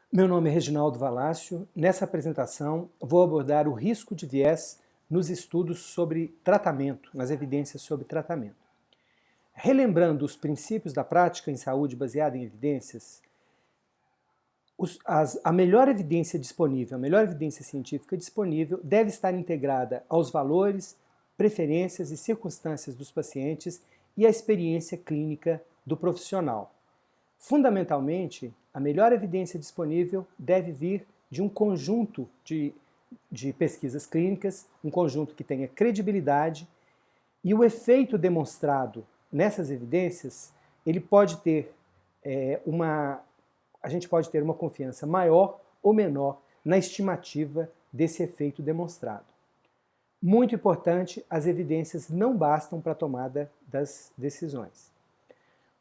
Meu nome é Reginaldo Valácio. Nessa apresentação, vou abordar o risco de viés nos estudos sobre tratamento, nas evidências sobre tratamento. Relembrando os princípios da prática em saúde baseada em evidências, a melhor evidência disponível, a melhor evidência científica disponível deve estar integrada aos valores, preferências e circunstâncias dos pacientes e à experiência clínica do profissional. Fundamentalmente, a melhor evidência disponível deve vir de um conjunto de pesquisas clínicas, um conjunto que tenha credibilidade, e o efeito demonstrado nessas evidências, ele pode ter a gente pode ter uma confiança maior ou menor na estimativa desse efeito demonstrado. Muito importante, as evidências não bastam para a tomada das decisões.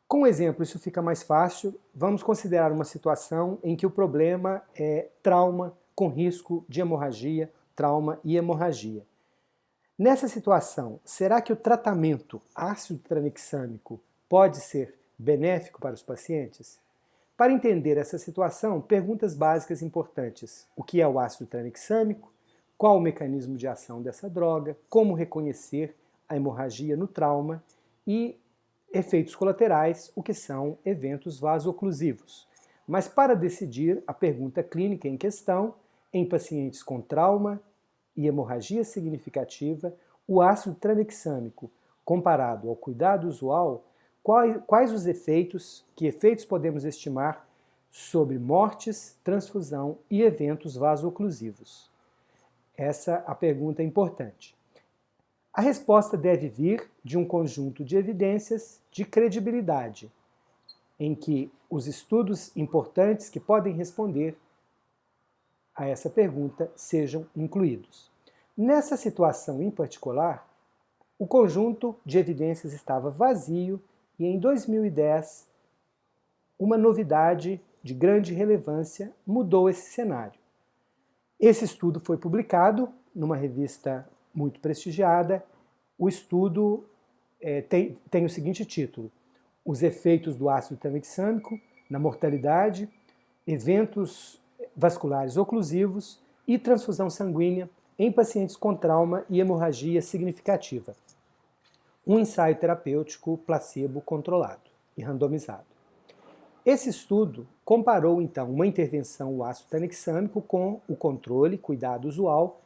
Com o exemplo, isso fica mais fácil. Vamos considerar uma situação em que o problema é trauma com risco de hemorragia, trauma e hemorragia. Nessa situação, será que o tratamento ácido tranexâmico pode ser benéfico para os pacientes? Para entender essa situação, perguntas básicas importantes. O que é o ácido tranexâmico? Qual o mecanismo de ação dessa droga? Como reconhecer a hemorragia no trauma? E efeitos colaterais, o que são eventos vasoclusivos. Mas para decidir a pergunta clínica em questão, em pacientes com trauma e hemorragia significativa, o ácido tranexâmico comparado ao cuidado usual, quais os efeitos, que efeitos podemos estimar sobre mortes, transfusão e eventos vasoclusivos? Essa é a pergunta importante. A resposta deve vir de um conjunto de evidências de credibilidade, em que os estudos importantes que podem responder a essa pergunta sejam incluídos. Nessa situação em particular, o conjunto de evidências estava vazio e em 2010, uma novidade de grande relevância mudou esse cenário. Esse estudo foi publicado numa revista muito prestigiada. O estudo tem o seguinte título: Os efeitos do ácido tranexâmico na mortalidade, eventos vasculares oclusivos e transfusão sanguínea em pacientes com trauma e hemorragia significativa. Um ensaio terapêutico placebo controlado e randomizado. Esse estudo comparou, então, uma intervenção, o ácido tranexâmico, com o controle, cuidado usual,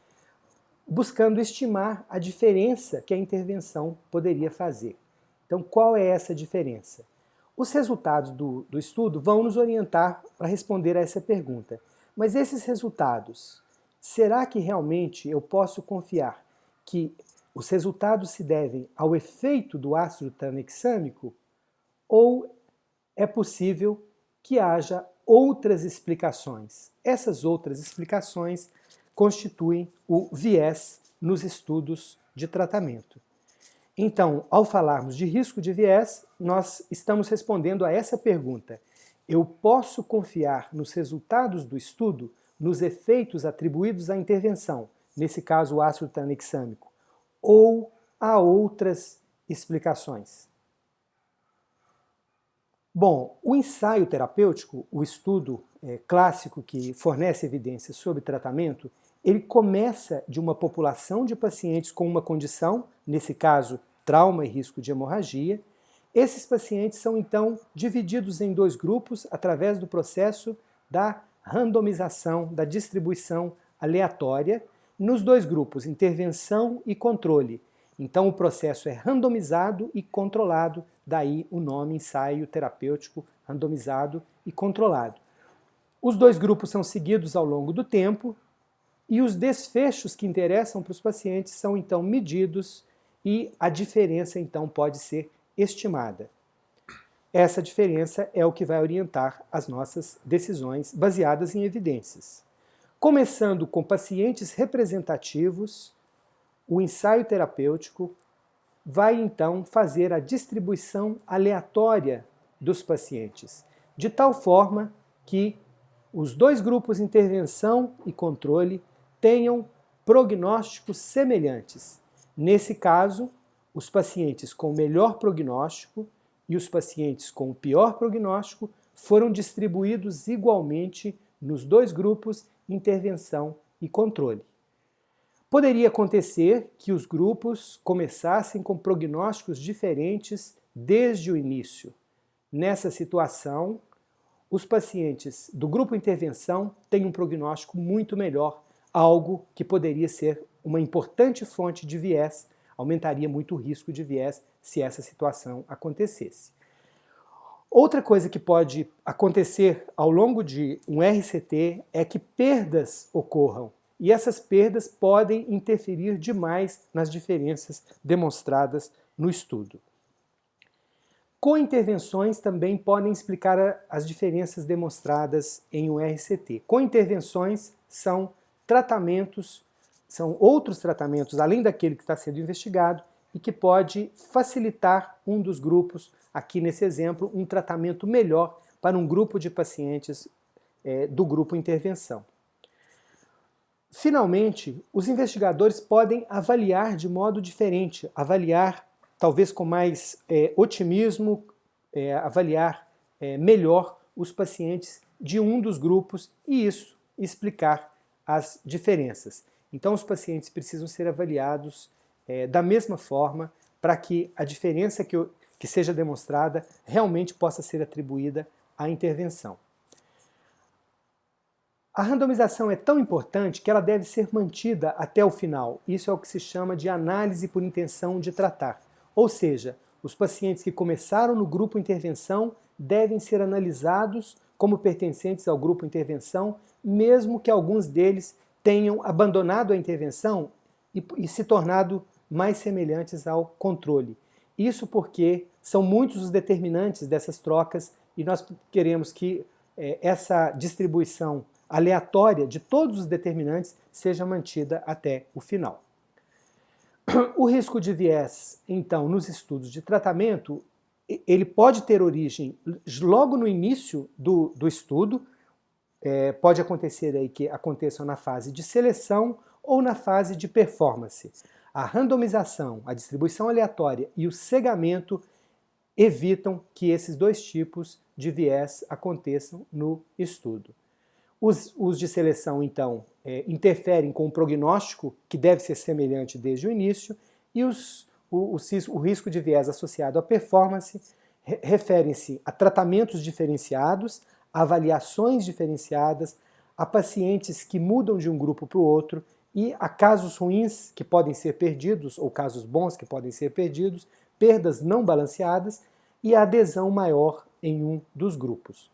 buscando estimar a diferença que a intervenção poderia fazer. Então, qual é essa diferença? Os resultados do estudo vão nos orientar para responder a essa pergunta. Mas esses resultados, será que realmente eu posso confiar que os resultados se devem ao efeito do ácido tranexâmico? Ou é possível que haja outras explicações? Essas outras explicações constituem o viés nos estudos de tratamento. Então, ao falarmos de risco de viés, nós estamos respondendo a essa pergunta: eu posso confiar nos resultados do estudo, nos efeitos atribuídos à intervenção, nesse caso o ácido tranexâmico, ou há outras explicações? Bom, o ensaio terapêutico, o estudo clássico que fornece evidências sobre tratamento, ele começa de uma população de pacientes com uma condição, nesse caso, trauma e risco de hemorragia. Esses pacientes são, então, divididos em dois grupos através do processo da randomização, da distribuição aleatória. Nos dois grupos, intervenção e controle. Então, o processo é randomizado e controlado, daí o nome ensaio terapêutico randomizado e controlado. Os dois grupos são seguidos ao longo do tempo e os desfechos que interessam para os pacientes são então medidos e a diferença então pode ser estimada. Essa diferença é o que vai orientar as nossas decisões baseadas em evidências. Começando com pacientes representativos, o ensaio terapêutico vai então fazer a distribuição aleatória dos pacientes, de tal forma que os dois grupos intervenção e controle tenham prognósticos semelhantes. Nesse caso, os pacientes com melhor prognóstico e os pacientes com o pior prognóstico foram distribuídos igualmente nos dois grupos, intervenção e controle. Poderia acontecer que os grupos começassem com prognósticos diferentes desde o início. Nessa situação, os pacientes do grupo intervenção têm um prognóstico muito melhor, algo que poderia ser uma importante fonte de viés, aumentaria muito o risco de viés se essa situação acontecesse. Outra coisa que pode acontecer ao longo de um RCT é que perdas ocorram, e essas perdas podem interferir demais nas diferenças demonstradas no estudo. Cointervenções também podem explicar as diferenças demonstradas em um RCT. Cointervenções são tratamentos, são outros tratamentos, além daquele que está sendo investigado, e que pode facilitar um dos grupos, aqui nesse exemplo, um tratamento melhor para um grupo de pacientes do grupo intervenção. Finalmente, os investigadores podem avaliar de modo diferente, avaliar talvez com mais otimismo, avaliar melhor os pacientes de um dos grupos e isso explicar as diferenças. Então os pacientes precisam ser avaliados da mesma forma para que a diferença que seja demonstrada realmente possa ser atribuída à intervenção. A randomização é tão importante que ela deve ser mantida até o final. Isso é o que se chama de análise por intenção de tratar. Ou seja, os pacientes que começaram no grupo intervenção devem ser analisados como pertencentes ao grupo intervenção, mesmo que alguns deles tenham abandonado a intervenção e se tornado mais semelhantes ao controle. Isso porque são muitos os determinantes dessas trocas e nós queremos que essa distribuição aleatória de todos os determinantes seja mantida até o final. O risco de viés, então, nos estudos de tratamento, ele pode ter origem logo no início do estudo, pode acontecer aí que aconteça na fase de seleção ou na fase de performance. A randomização, a distribuição aleatória e o cegamento evitam que esses dois tipos de viés aconteçam no estudo. Os de seleção, então, interferem com o prognóstico, que deve ser semelhante desde o início, e o risco de viés associado à performance referem-se a tratamentos diferenciados, a avaliações diferenciadas, a pacientes que mudam de um grupo para o outro e a casos ruins que podem ser perdidos, ou casos bons que podem ser perdidos, perdas não balanceadas e a adesão maior em um dos grupos.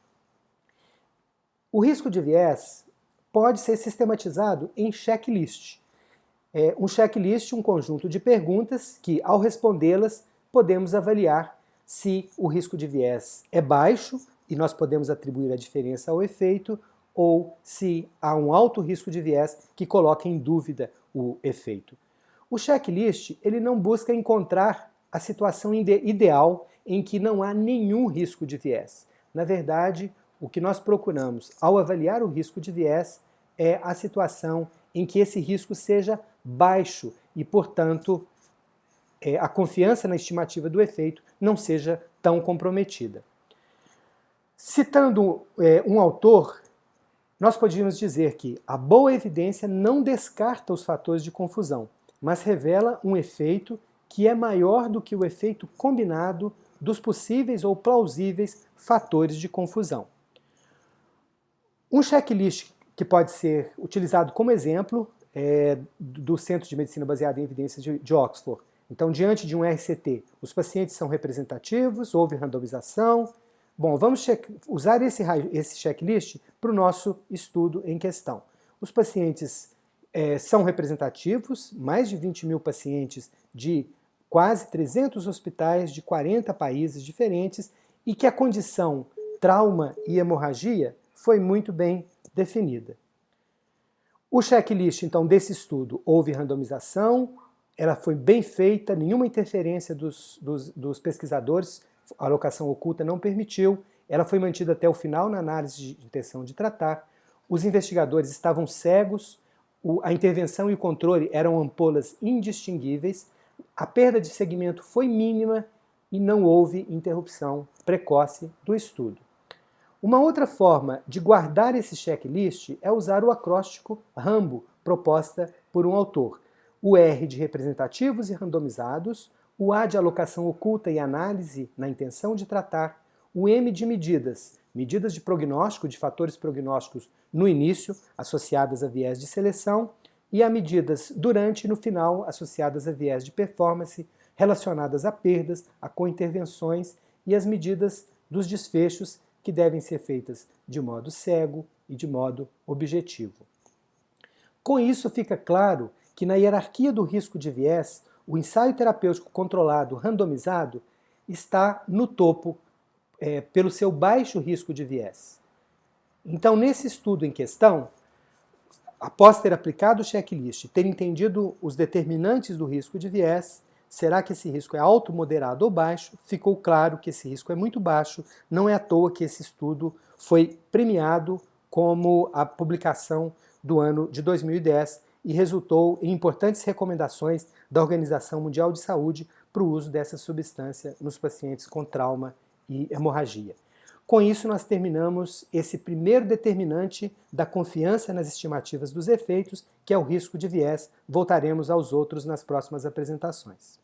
O risco de viés pode ser sistematizado em checklist. Um checklist, um conjunto de perguntas que, ao respondê-las, podemos avaliar se o risco de viés é baixo e nós podemos atribuir a diferença ao efeito, ou se há um alto risco de viés que coloca em dúvida o efeito. O checklist ele não busca encontrar a situação ideal em que não há nenhum risco de viés. Na verdade, o que nós procuramos ao avaliar o risco de viés é a situação em que esse risco seja baixo e, portanto, a confiança na estimativa do efeito não seja tão comprometida. Citando um autor, nós podíamos dizer que a boa evidência não descarta os fatores de confusão, mas revela um efeito que é maior do que o efeito combinado dos possíveis ou plausíveis fatores de confusão. Um checklist que pode ser utilizado como exemplo do Centro de Medicina Baseada em Evidências de Oxford. Então, diante de um RCT, os pacientes são representativos, houve randomização. Bom, vamos usar esse checklist para o nosso estudo em questão. Os pacientes são representativos, mais de 20 mil pacientes de quase 300 hospitais de 40 países diferentes e que a condição trauma e hemorragia foi muito bem definida. O checklist, então, desse estudo, houve randomização, ela foi bem feita, nenhuma interferência dos pesquisadores, a alocação oculta não permitiu, ela foi mantida até o final na análise de intenção de tratar, os investigadores estavam cegos, a intervenção e o controle eram ampolas indistinguíveis, a perda de segmento foi mínima e não houve interrupção precoce do estudo. Uma outra forma de guardar esse checklist é usar o acróstico RAMBO, proposta por um autor. O R de representativos e randomizados, o A de alocação oculta e análise na intenção de tratar, o M de medidas, medidas de prognóstico, de fatores prognósticos no início, associadas a viés de seleção, e a medidas durante e no final, associadas a viés de performance, relacionadas a perdas, a cointervenções e as medidas dos desfechos que devem ser feitas de modo cego e de modo objetivo. Com isso, fica claro que na hierarquia do risco de viés, o ensaio terapêutico controlado randomizado está no topo pelo seu baixo risco de viés. Então, nesse estudo em questão, após ter aplicado o checklist e ter entendido os determinantes do risco de viés, será que esse risco é alto, moderado ou baixo? Ficou claro que esse risco é muito baixo, não é à toa que esse estudo foi premiado como a publicação do ano de 2010 e resultou em importantes recomendações da Organização Mundial de Saúde para o uso dessa substância nos pacientes com trauma e hemorragia. Com isso, nós terminamos esse primeiro determinante da confiança nas estimativas dos efeitos, que é o risco de viés. Voltaremos aos outros nas próximas apresentações.